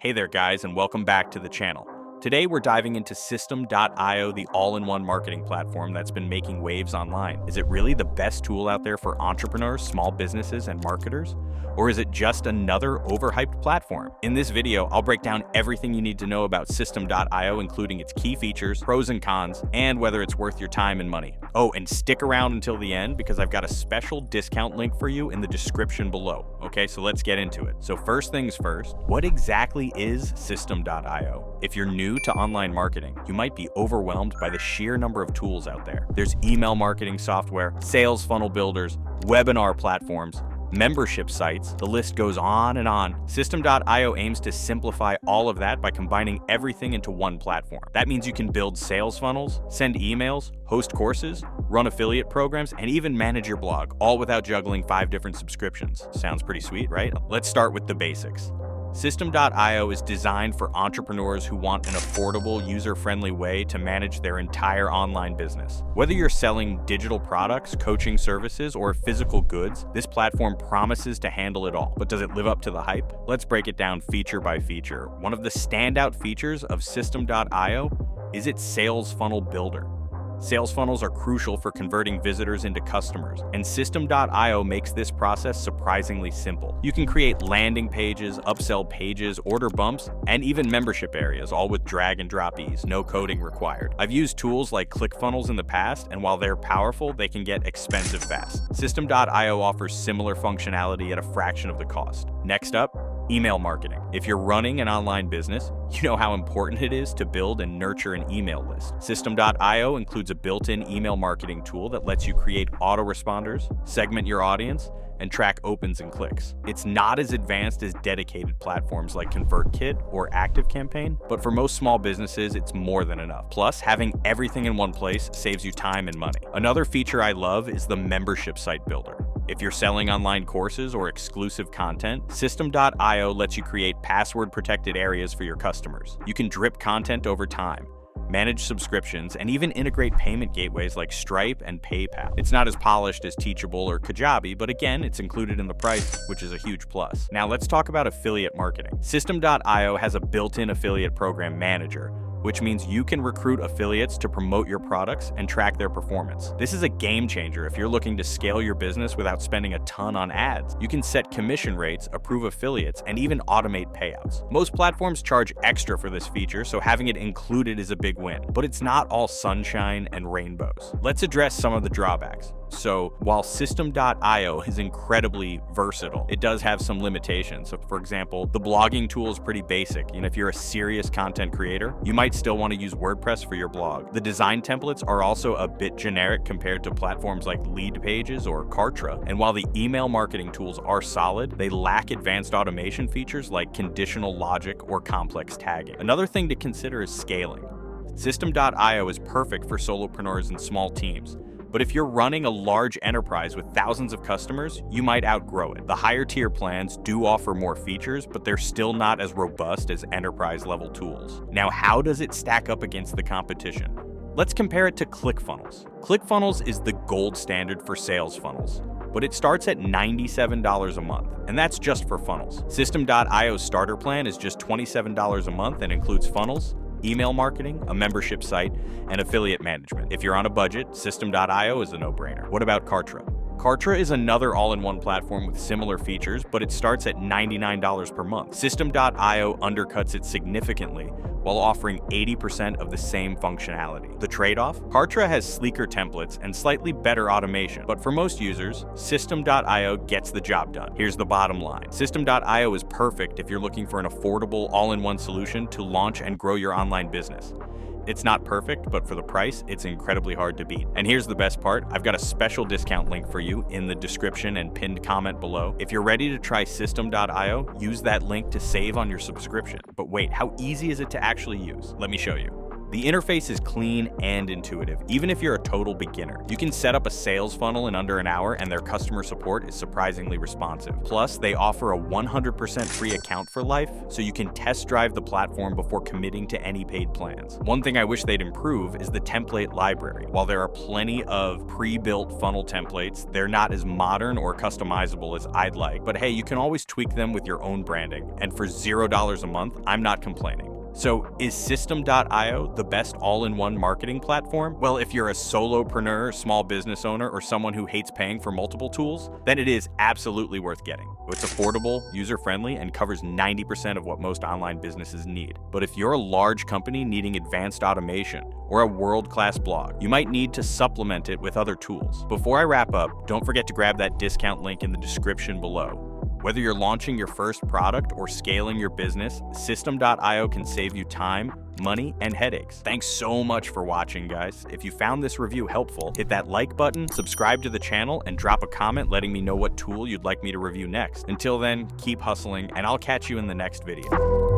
Hey there guys, and welcome back to the channel. Today we're diving into System.io, the all-in-one marketing platform that's been making waves online. Is it really the best tool out there for entrepreneurs, small businesses, and marketers? Or is it just another overhyped platform? In this video, I'll break down everything you need to know about System.io, including its key features, pros and cons, and whether it's worth your time and money. Oh, and stick around until the end because I've got a special discount link for you in the description below. Okay, so let's get into it. So first things first, what exactly is System.io? If you're new to online marketing, you might be overwhelmed by the sheer number of tools out there. There's email marketing software, sales funnel builders, webinar platforms, membership sites, the list goes on and on. System.io aims to simplify all of that by combining everything into one platform. That means you can build sales funnels, send emails, host courses, run affiliate programs, and even manage your blog, all without juggling 5 different subscriptions. Sounds pretty sweet, right? Let's start with the basics. System.io is designed for entrepreneurs who want an affordable, user-friendly way to manage their entire online business. Whether you're selling digital products, coaching services, or physical goods, this platform promises to handle it all. But does it live up to the hype? Let's break it down feature by feature. One of the standout features of System.io is its sales funnel builder. Sales funnels are crucial for converting visitors into customers, and System.io makes this process surprisingly simple. You can create landing pages, upsell pages, order bumps, and even membership areas, all with drag and drop ease, no coding required. I've used tools like ClickFunnels in the past, and while they're powerful, they can get expensive fast. System.io offers similar functionality at a fraction of the cost. Next up, email marketing. If you're running an online business, you know how important it is to build and nurture an email list. System.io includes a built-in email marketing tool that lets you create autoresponders, segment your audience, and track opens and clicks. It's not as advanced as dedicated platforms like ConvertKit or ActiveCampaign, but for most small businesses, it's more than enough. Plus, having everything in one place saves you time and money. Another feature I love is the membership site builder. If you're selling online courses or exclusive content, System.io lets you create password-protected areas for your customers. You can drip content over time, manage subscriptions, and even integrate payment gateways like Stripe and PayPal. It's not as polished as Teachable or Kajabi, but again, it's included in the price, which is a huge plus. Now let's talk about affiliate marketing. System.io has a built-in affiliate program manager, which means you can recruit affiliates to promote your products and track their performance. This is a game changer if you're looking to scale your business without spending a ton on ads. You can set commission rates, approve affiliates, and even automate payouts. Most platforms charge extra for this feature, so having it included is a big win. But it's not all sunshine and rainbows. Let's address some of the drawbacks. So while System.io is incredibly versatile, it does have some limitations. So for example, the blogging tool is pretty basic. If you're a serious content creator, you might still want to use WordPress for your blog. The design templates are also a bit generic compared to platforms like Leadpages or Kartra. And while the email marketing tools are solid, they lack advanced automation features like conditional logic or complex tagging. Another thing to consider is scaling. System.io is perfect for solopreneurs and small teams. But if you're running a large enterprise with thousands of customers, you might outgrow it. The higher tier plans do offer more features, but they're still not as robust as enterprise level tools. Now, how does it stack up against the competition? Let's compare it to ClickFunnels. ClickFunnels is the gold standard for sales funnels, but it starts at $97 a month, and that's just for funnels. System.io's starter plan is just $27 a month and includes funnels, email marketing, a membership site, and affiliate management. If you're on a budget, System.io is a no-brainer. What about Kartra? Kartra is another all-in-one platform with similar features, but it starts at $99 per month. System.io undercuts it significantly while offering 80% of the same functionality. The trade-off? Kartra has sleeker templates and slightly better automation, but for most users, System.io gets the job done. Here's the bottom line. System.io is perfect if you're looking for an affordable all-in-one solution to launch and grow your online business. It's not perfect, but for the price, it's incredibly hard to beat. And here's the best part. I've got a special discount link for you in the description and pinned comment below. If you're ready to try System.io, use that link to save on your subscription. But wait, how easy is it to actually use? Let me show you. The interface is clean and intuitive, even if you're a total beginner. You can set up a sales funnel in under an hour, and their customer support is surprisingly responsive. Plus, they offer a 100% free account for life, so you can test drive the platform before committing to any paid plans. One thing I wish they'd improve is the template library. While there are plenty of pre-built funnel templates, they're not as modern or customizable as I'd like. But hey, you can always tweak them with your own branding. And for $0 a month, I'm not complaining. So is System.io the best all-in-one marketing platform? Well, if you're a solopreneur, small business owner, or someone who hates paying for multiple tools, then it is absolutely worth getting. It's affordable, user-friendly, and covers 90% of what most online businesses need. But if you're a large company needing advanced automation or a world-class blog, you might need to supplement it with other tools. Before I wrap up, don't forget to grab that discount link in the description below. Whether you're launching your first product or scaling your business, System.io can save you time, money, and headaches. Thanks so much for watching, guys. If you found this review helpful, hit that like button, subscribe to the channel, and drop a comment letting me know what tool you'd like me to review next. Until then, keep hustling, and I'll catch you in the next video.